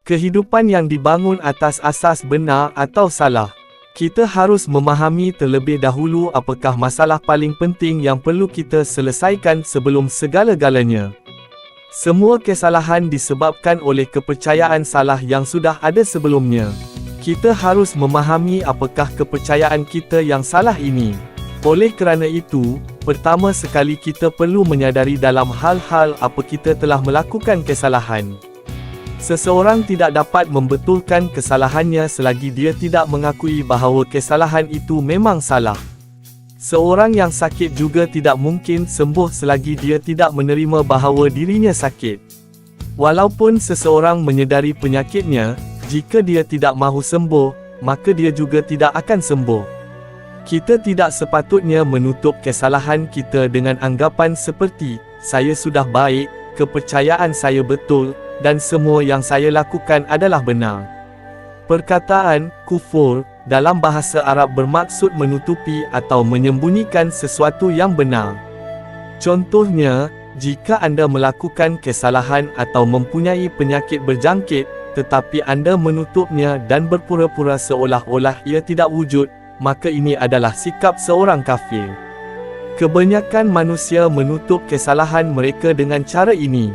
Kehidupan yang dibangun atas asas benar atau salah. Kita harus memahami terlebih dahulu apakah masalah paling penting yang perlu kita selesaikan sebelum segala-galanya. Semua kesalahan disebabkan oleh kepercayaan salah yang sudah ada sebelumnya. Kita harus memahami apakah kepercayaan kita yang salah ini. Oleh kerana itu, pertama sekali kita perlu menyadari dalam hal-hal apa kita telah melakukan kesalahan. Seseorang tidak dapat membetulkan kesalahannya selagi dia tidak mengakui bahawa kesalahan itu memang salah. Seorang yang sakit juga tidak mungkin sembuh selagi dia tidak menerima bahawa dirinya sakit. Walaupun seseorang menyedari penyakitnya, jika dia tidak mahu sembuh, maka dia juga tidak akan sembuh. Kita tidak sepatutnya menutup kesalahan kita dengan anggapan seperti, saya sudah baik, kepercayaan saya betul, dan semua yang saya lakukan adalah benar. Perkataan kufur dalam bahasa Arab bermaksud menutupi atau menyembunyikan sesuatu yang benar. Contohnya, jika anda melakukan kesalahan atau mempunyai penyakit berjangkit, tetapi anda menutupnya dan berpura-pura seolah-olah ia tidak wujud, maka ini adalah sikap seorang kafir. Kebanyakan manusia menutup kesalahan mereka dengan cara ini.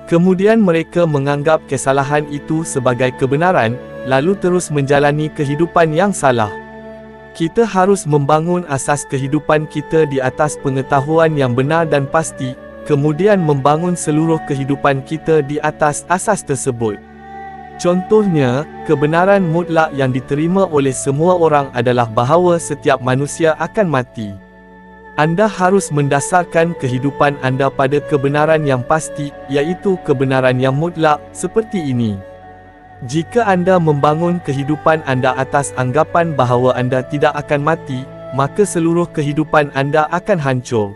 Kemudian mereka menganggap kesalahan itu sebagai kebenaran, lalu terus menjalani kehidupan yang salah. Kita harus membangun asas kehidupan kita di atas pengetahuan yang benar dan pasti, kemudian membangun seluruh kehidupan kita di atas asas tersebut. Contohnya, kebenaran mutlak yang diterima oleh semua orang adalah bahawa setiap manusia akan mati. Anda harus mendasarkan kehidupan anda pada kebenaran yang pasti, iaitu kebenaran yang mutlak, seperti ini. Jika anda membangun kehidupan anda atas anggapan bahawa anda tidak akan mati, maka seluruh kehidupan anda akan hancur.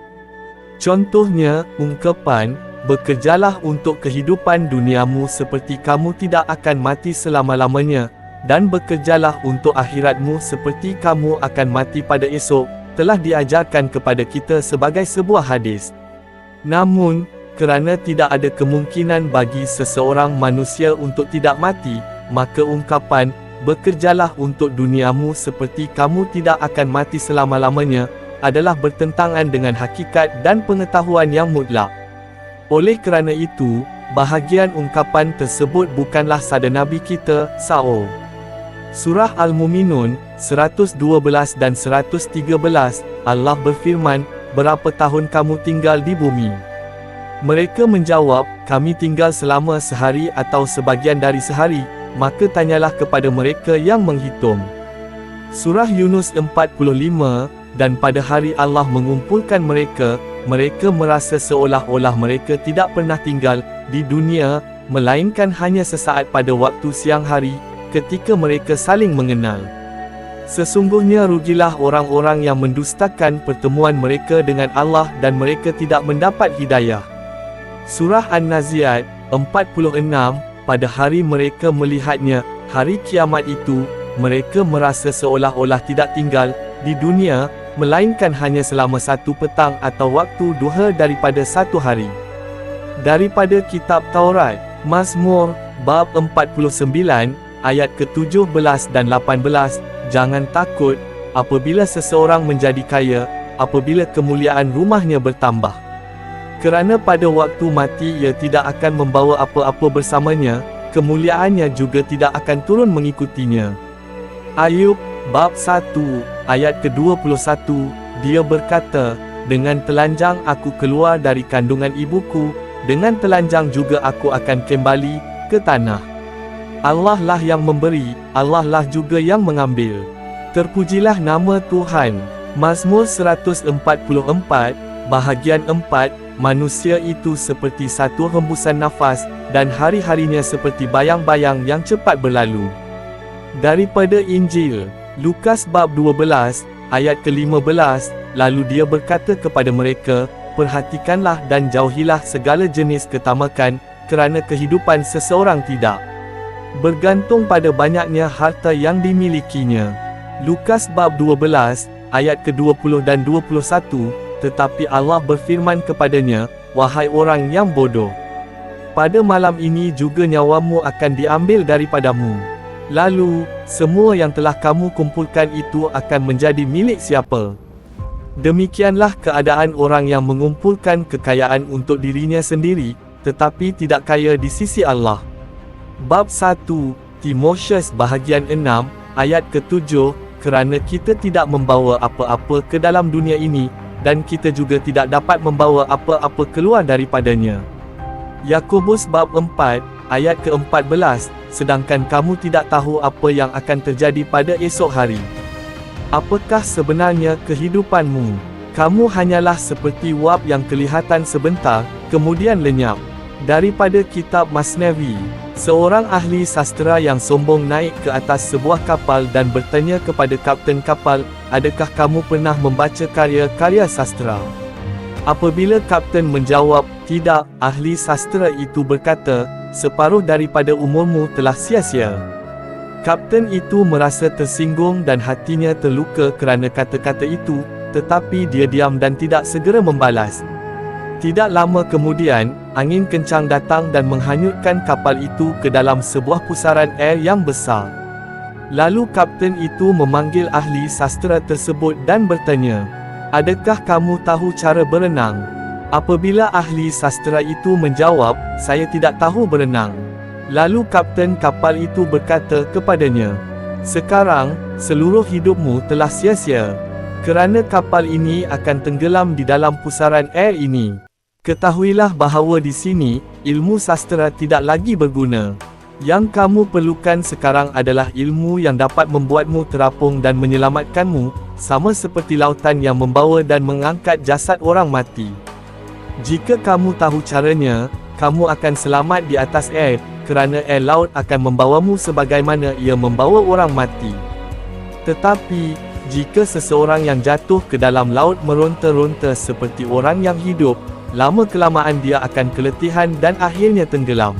Contohnya, ungkapan, bekerjalah untuk kehidupan duniamu seperti kamu tidak akan mati selama-lamanya, dan bekerjalah untuk akhiratmu seperti kamu akan mati pada esok, telah diajarkan kepada kita sebagai sebuah hadis. Namun, kerana tidak ada kemungkinan bagi seseorang manusia untuk tidak mati, maka ungkapan, bekerjalah untuk duniamu seperti kamu tidak akan mati selama-lamanya, adalah bertentangan dengan hakikat dan pengetahuan yang mutlak. Oleh kerana itu, bahagian ungkapan tersebut bukanlah sabda Nabi kita, SAW. Surah Al-Muminun, 112 dan 113, Allah berfirman, berapa tahun kamu tinggal di bumi? Mereka menjawab, kami tinggal selama sehari atau sebagian dari sehari, maka tanyalah kepada mereka yang menghitung. Surah Yunus 45, dan pada hari Allah mengumpulkan mereka, mereka merasa seolah-olah mereka tidak pernah tinggal di dunia, melainkan hanya sesaat pada waktu siang hari, ketika mereka saling mengenal. Sesungguhnya rugilah orang-orang yang mendustakan pertemuan mereka dengan Allah dan mereka tidak mendapat hidayah. Surah An-Nazi'at 46, pada hari mereka melihatnya, hari kiamat itu, mereka merasa seolah-olah tidak tinggal di dunia, melainkan hanya selama satu petang atau waktu duha daripada satu hari. Daripada kitab Taurat, Mazmur, bab 49, ayat ke-17 dan 18, jangan takut, apabila seseorang menjadi kaya, apabila kemuliaan rumahnya bertambah. Kerana pada waktu mati ia tidak akan membawa apa-apa bersamanya, kemuliaannya juga tidak akan turun mengikutinya. Ayub, bab 1, ayat ke-21, dia berkata, dengan telanjang aku keluar dari kandungan ibuku, dengan telanjang juga aku akan kembali ke tanah. Allah lah yang memberi, Allah lah juga yang mengambil. Terpujilah nama Tuhan. Mazmur 144, bahagian 4, manusia itu seperti satu hembusan nafas, dan hari-harinya seperti bayang-bayang yang cepat berlalu. Daripada Injil, Lukas bab 12, ayat ke-15, lalu dia berkata kepada mereka, perhatikanlah dan jauhilah segala jenis ketamakan, kerana kehidupan seseorang tidak bergantung pada banyaknya harta yang dimilikinya. Lukas bab 12, ayat ke-20 dan 21, tetapi Allah berfirman kepadanya, wahai orang yang bodoh, Pada malam ini juga nyawamu akan diambil daripadamu. Lalu, semua yang telah kamu kumpulkan itu akan menjadi milik siapa? Demikianlah keadaan orang yang mengumpulkan kekayaan untuk dirinya sendiri, tetapi tidak kaya di sisi Allah. Bab 1, Timotius bahagian 6, ayat ke-7, kerana kita tidak membawa apa-apa ke dalam dunia ini, dan kita juga tidak dapat membawa apa-apa keluar daripadanya. Yakobus bab 4, ayat ke-14, sedangkan kamu tidak tahu apa yang akan terjadi pada esok hari. Apakah sebenarnya kehidupanmu? Kamu hanyalah seperti wap yang kelihatan sebentar, kemudian lenyap. Daripada kitab Masnavi, seorang ahli sastera yang sombong naik ke atas sebuah kapal dan bertanya kepada kapten kapal, adakah kamu pernah membaca karya-karya sastera? Apabila kapten menjawab, tidak, ahli sastera itu berkata, separuh daripada umurmu telah sia-sia. Kapten itu merasa tersinggung dan hatinya terluka kerana kata-kata itu, tetapi dia diam dan tidak segera membalas. Tidak lama kemudian, angin kencang datang dan menghanyutkan kapal itu ke dalam sebuah pusaran air yang besar. Lalu kapten itu memanggil ahli sastera tersebut dan bertanya, adakah kamu tahu cara berenang? Apabila ahli sastera itu menjawab, saya tidak tahu berenang. Lalu kapten kapal itu berkata kepadanya, sekarang, seluruh hidupmu telah sia-sia. Kerana kapal ini akan tenggelam di dalam pusaran air ini. Ketahuilah bahawa di sini, ilmu sastera tidak lagi berguna. Yang kamu perlukan sekarang adalah ilmu yang dapat membuatmu terapung dan menyelamatkanmu, sama seperti lautan yang membawa dan mengangkat jasad orang mati. Jika kamu tahu caranya, kamu akan selamat di atas air, kerana air laut akan membawamu sebagaimana ia membawa orang mati. Tetapi, jika seseorang yang jatuh ke dalam laut meronta-ronta seperti orang yang hidup, lama-kelamaan dia akan keletihan dan akhirnya tenggelam.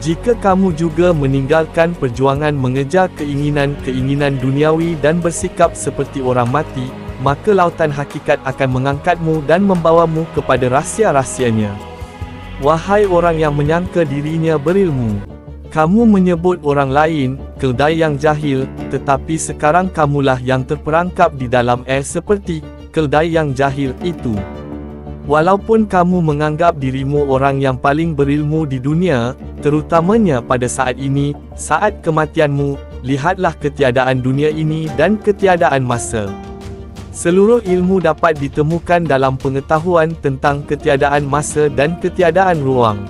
Jika kamu juga meninggalkan perjuangan mengejar keinginan-keinginan duniawi dan bersikap seperti orang mati, maka lautan hakikat akan mengangkatmu dan membawamu kepada rahsia-rahsianya. Wahai orang yang menyangka dirinya berilmu, kamu menyebut orang lain, keldai yang jahil, tetapi sekarang kamulah yang terperangkap di dalam air seperti keldai yang jahil itu. Walaupun kamu menganggap dirimu orang yang paling berilmu di dunia, terutamanya pada saat ini, saat kematianmu, lihatlah ketiadaan dunia ini dan ketiadaan masa. Seluruh ilmu dapat ditemukan dalam pengetahuan tentang ketiadaan masa dan ketiadaan ruang.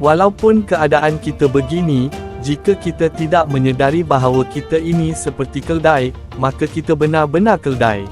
Walaupun keadaan kita begini, jika kita tidak menyedari bahawa kita ini seperti keldai, maka kita benar-benar keldai.